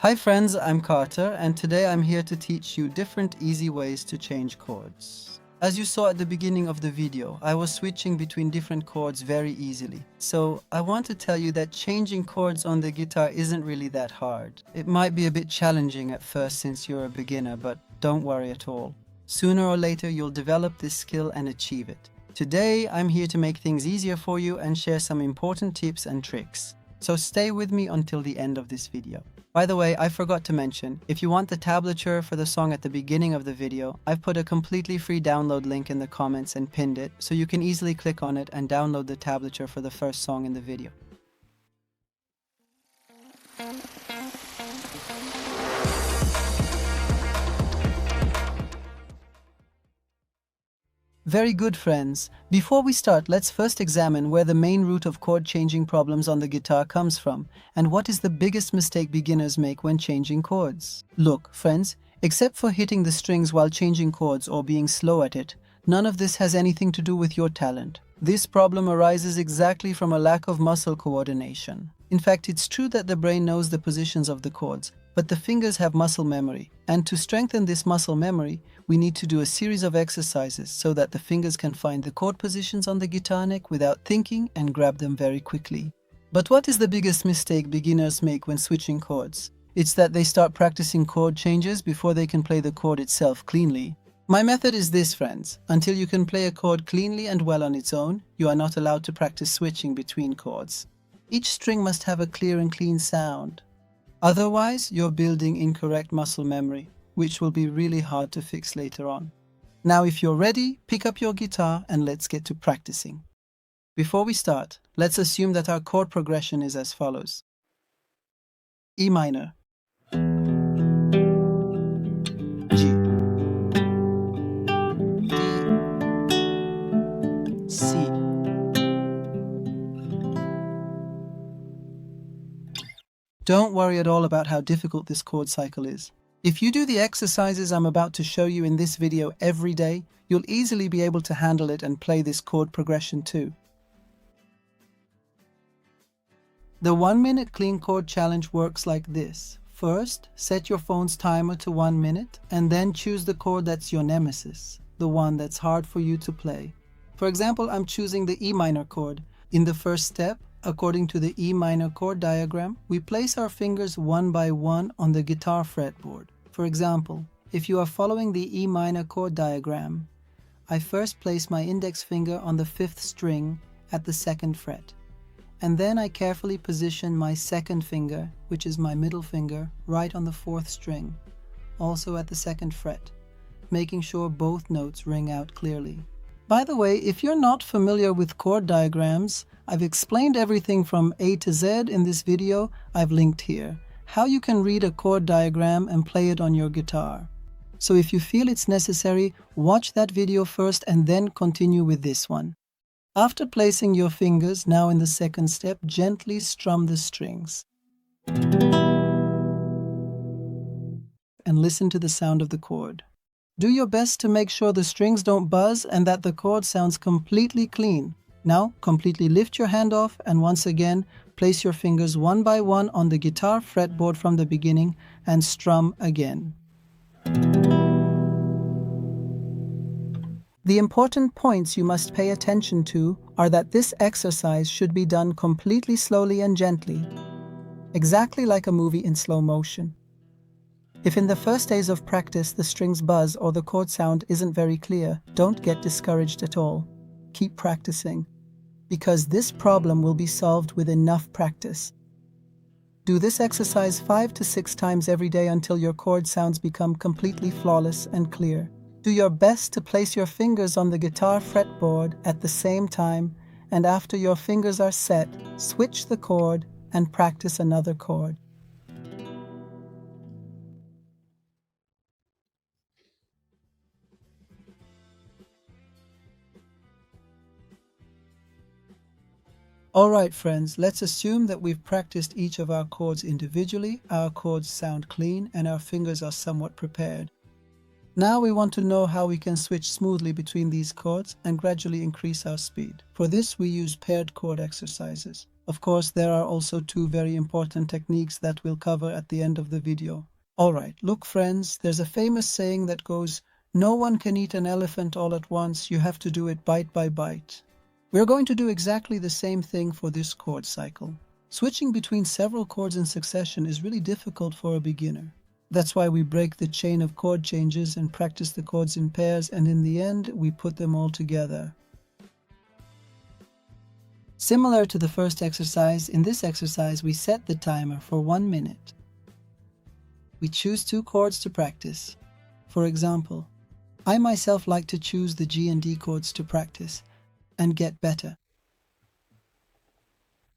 Hi friends, I'm Carter, and today I'm here to teach you different easy ways to change chords. As you saw at the beginning of the video, I was switching between different chords very easily. So I want to tell you that changing chords on the guitar isn't really that hard. It might be a bit challenging at first since you're a beginner, but don't worry at all. Sooner or later you'll develop this skill and achieve it. Today I'm here to make things easier for you and share some important tips and tricks. So stay with me until the end of this video. By the way, I forgot to mention, if you want the tablature for the song at the beginning of the video, I've put a completely free download link in the comments and pinned it, so you can easily click on it and download the tablature for the first song in the video. Very good, friends. Before we start, let's first examine where the main root of chord changing problems on the guitar comes from, and what is the biggest mistake beginners make when changing chords. Look, friends, except for hitting the strings while changing chords or being slow at it, none of this has anything to do with your talent. This problem arises exactly from a lack of muscle coordination. In fact, it's true that the brain knows the positions of the chords, but the fingers have muscle memory, and to strengthen this muscle memory, we need to do a series of exercises so that the fingers can find the chord positions on the guitar neck without thinking and grab them very quickly. But what is the biggest mistake beginners make when switching chords? It's that they start practicing chord changes before they can play the chord itself cleanly. My method is this, friends. Until you can play a chord cleanly and well on its own, you are not allowed to practice switching between chords. Each string must have a clear and clean sound. Otherwise, you're building incorrect muscle memory, which will be really hard to fix later on. Now, if you're ready, pick up your guitar and let's get to practicing. Before we start, let's assume that our chord progression is as follows. E minor, G, D, C. Don't worry at all about how difficult this chord cycle is. If you do the exercises I'm about to show you in this video every day, you'll easily be able to handle it and play this chord progression too. The 1-minute clean chord challenge works like this. First, set your phone's timer to 1 minute and then choose the chord that's your nemesis, the one that's hard for you to play. For example, I'm choosing the E minor chord. In the first step, according to the E minor chord diagram, we place our fingers one by one on the guitar fretboard. For example, if you are following the E minor chord diagram, I first place my index finger on the 5th string at the 2nd fret, and then I carefully position my second finger, which is my middle finger, right on the 4th string, also at the 2nd fret, making sure both notes ring out clearly. By the way, if you're not familiar with chord diagrams, I've explained everything from A to Z in this video I've linked here, how you can read a chord diagram and play it on your guitar. So if you feel it's necessary, watch that video first and then continue with this one. After placing your fingers, now in the second step, gently strum the strings. And listen to the sound of the chord. Do your best to make sure the strings don't buzz and that the chord sounds completely clean. Now, completely lift your hand off and once again, place your fingers one by one on the guitar fretboard from the beginning and strum again. The important points you must pay attention to are that this exercise should be done completely slowly and gently, exactly like a movie in slow motion. If in the first days of practice the strings buzz or the chord sound isn't very clear, don't get discouraged at all. Keep practicing, because this problem will be solved with enough practice. Do this exercise 5 to 6 times every day until your chord sounds become completely flawless and clear. Do your best to place your fingers on the guitar fretboard at the same time, and after your fingers are set, switch the chord and practice another chord. Alright friends, let's assume that we've practiced each of our chords individually, our chords sound clean, and our fingers are somewhat prepared. Now we want to know how we can switch smoothly between these chords and gradually increase our speed. For this we use paired chord exercises. Of course, there are also two very important techniques that we'll cover at the end of the video. Alright, look friends, there's a famous saying that goes, "No one can eat an elephant all at once, you have to do it bite by bite." We're going to do exactly the same thing for this chord cycle. Switching between several chords in succession is really difficult for a beginner. That's why we break the chain of chord changes and practice the chords in pairs, and in the end, we put them all together. Similar to the first exercise, in this exercise we set the timer for 1 minute. We choose 2 chords to practice. For example, I myself like to choose the G and D chords to practice and get better.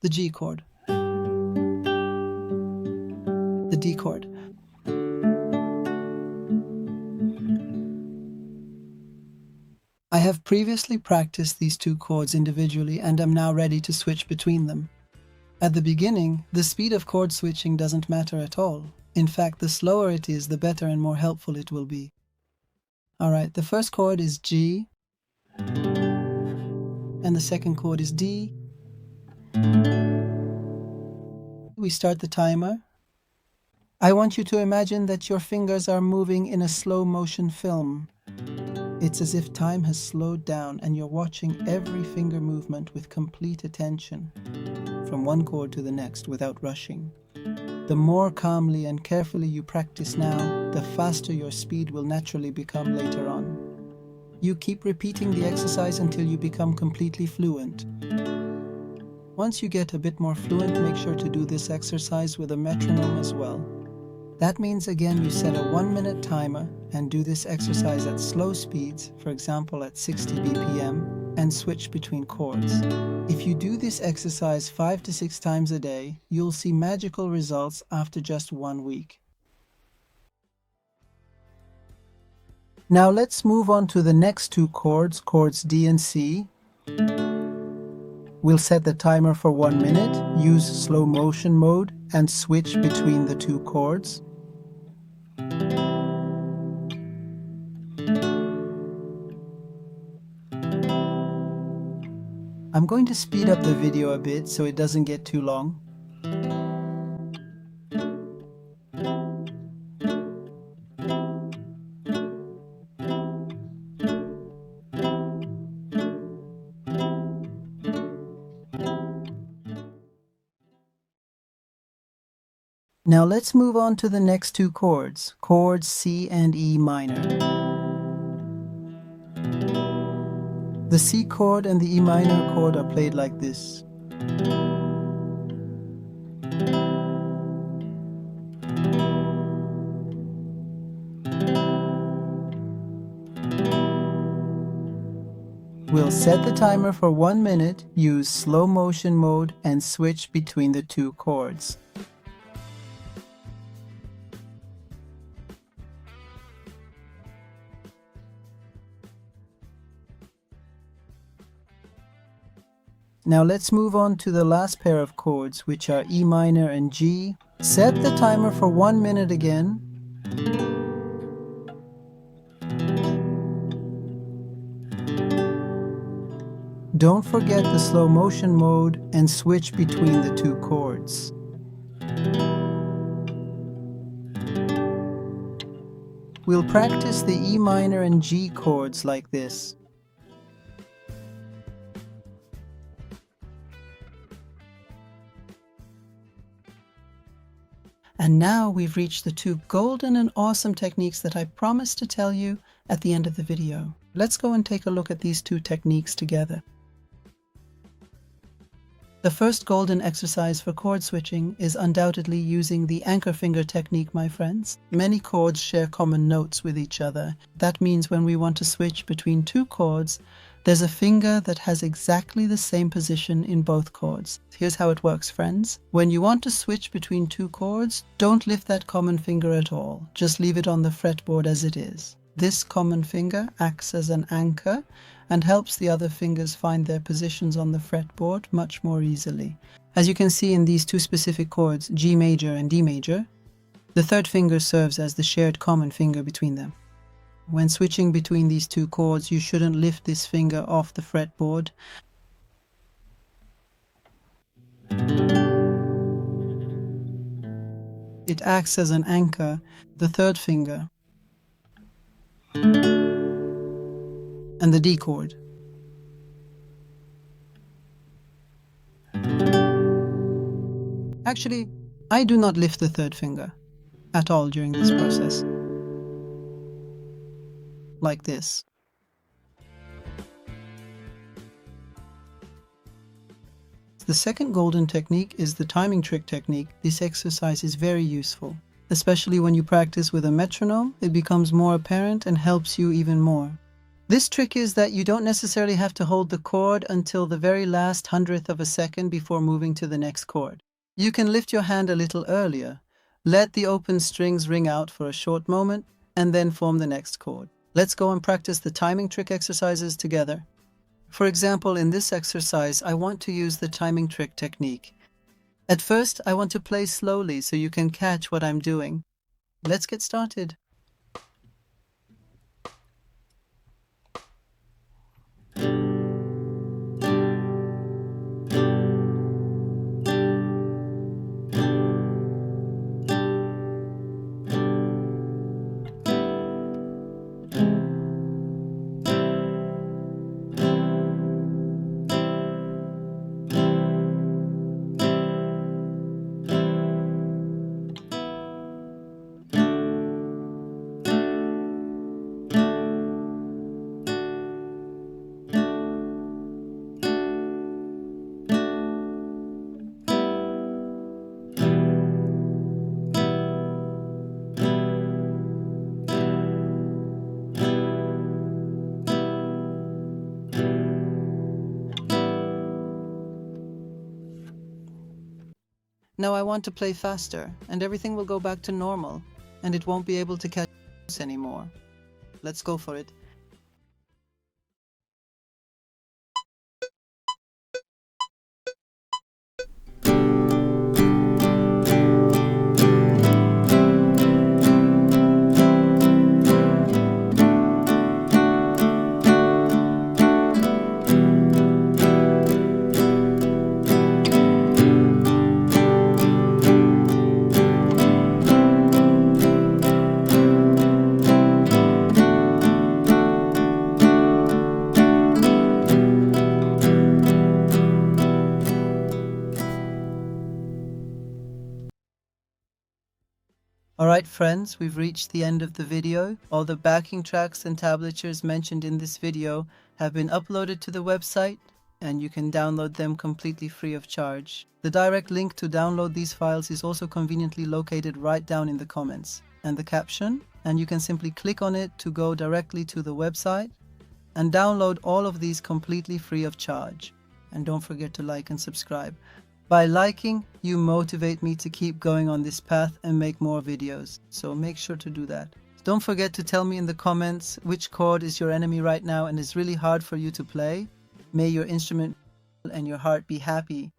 The G chord, the D chord. I have previously practiced these 2 chords individually and am now ready to switch between them. At the beginning, the speed of chord switching doesn't matter at all. In fact, the slower it is, the better and more helpful it will be. Alright, the first chord is G, and the second chord is D. We start the timer. I want you to imagine that your fingers are moving in a slow motion film. It's as if time has slowed down and you're watching every finger movement with complete attention, from one chord to the next without rushing. The more calmly and carefully you practice now, the faster your speed will naturally become later on. You keep repeating the exercise until you become completely fluent. Once you get a bit more fluent, make sure to do this exercise with a metronome as well. That means again you set a 1-minute timer and do this exercise at slow speeds, for example at 60 BPM, and switch between chords. If you do this exercise 5 to 6 times a day, you'll see magical results after just 1 week. Now let's move on to the next 2 chords, chords D and C. We'll set the timer for 1 minute, use slow motion mode, and switch between the 2 chords. I'm going to speed up the video a bit so it doesn't get too long. Now let's move on to the next 2 chords, chords C and E minor. The C chord and the E minor chord are played like this. We'll set the timer for 1 minute, use slow motion mode, and switch between the 2 chords. Now let's move on to the last pair of chords, which are E minor and G. Set the timer for 1 minute again. Don't forget the slow motion mode and switch between the 2 chords. We'll practice the E minor and G chords like this. And now we've reached the 2 golden and awesome techniques that I promised to tell you at the end of the video. Let's go and take a look at these 2 techniques together. The first golden exercise for chord switching is undoubtedly using the anchor finger technique, my friends. Many chords share common notes with each other. That means when we want to switch between 2 chords, there's a finger that has exactly the same position in both chords. Here's how it works, friends. When you want to switch between 2 chords, don't lift that common finger at all. Just leave it on the fretboard as it is. This common finger acts as an anchor and helps the other fingers find their positions on the fretboard much more easily. As you can see in these 2 specific chords, G major and D major, the third finger serves as the shared common finger between them. When switching between these 2 chords, you shouldn't lift this finger off the fretboard. It acts as an anchor, the third finger, and the D chord. Actually, I do not lift the third finger at all during this process. Like this. The second golden technique is the timing trick technique. This exercise is very useful. Especially when you practice with a metronome, it becomes more apparent and helps you even more. This trick is that you don't necessarily have to hold the chord until the very last hundredth of a second before moving to the next chord. You can lift your hand a little earlier, let the open strings ring out for a short moment, and then form the next chord. Let's go and practice the timing trick exercises together. For example, in this exercise, I want to use the timing trick technique. At first, I want to play slowly so you can catch what I'm doing. Let's get started. Now I want to play faster, and everything will go back to normal, and it won't be able to catch us anymore. Let's go for it. Alright friends, we've reached the end of the video. All the backing tracks and tablatures mentioned in this video have been uploaded to the website, and you can download them completely free of charge. The direct link to download these files is also conveniently located right down in the comments and the caption, and you can simply click on it to go directly to the website and download all of these completely free of charge. And don't forget to like and subscribe. By liking, you motivate me to keep going on this path and make more videos, so make sure to do that. Don't forget to tell me in the comments which chord is your enemy right now and is really hard for you to play. May your instrument and your heart be happy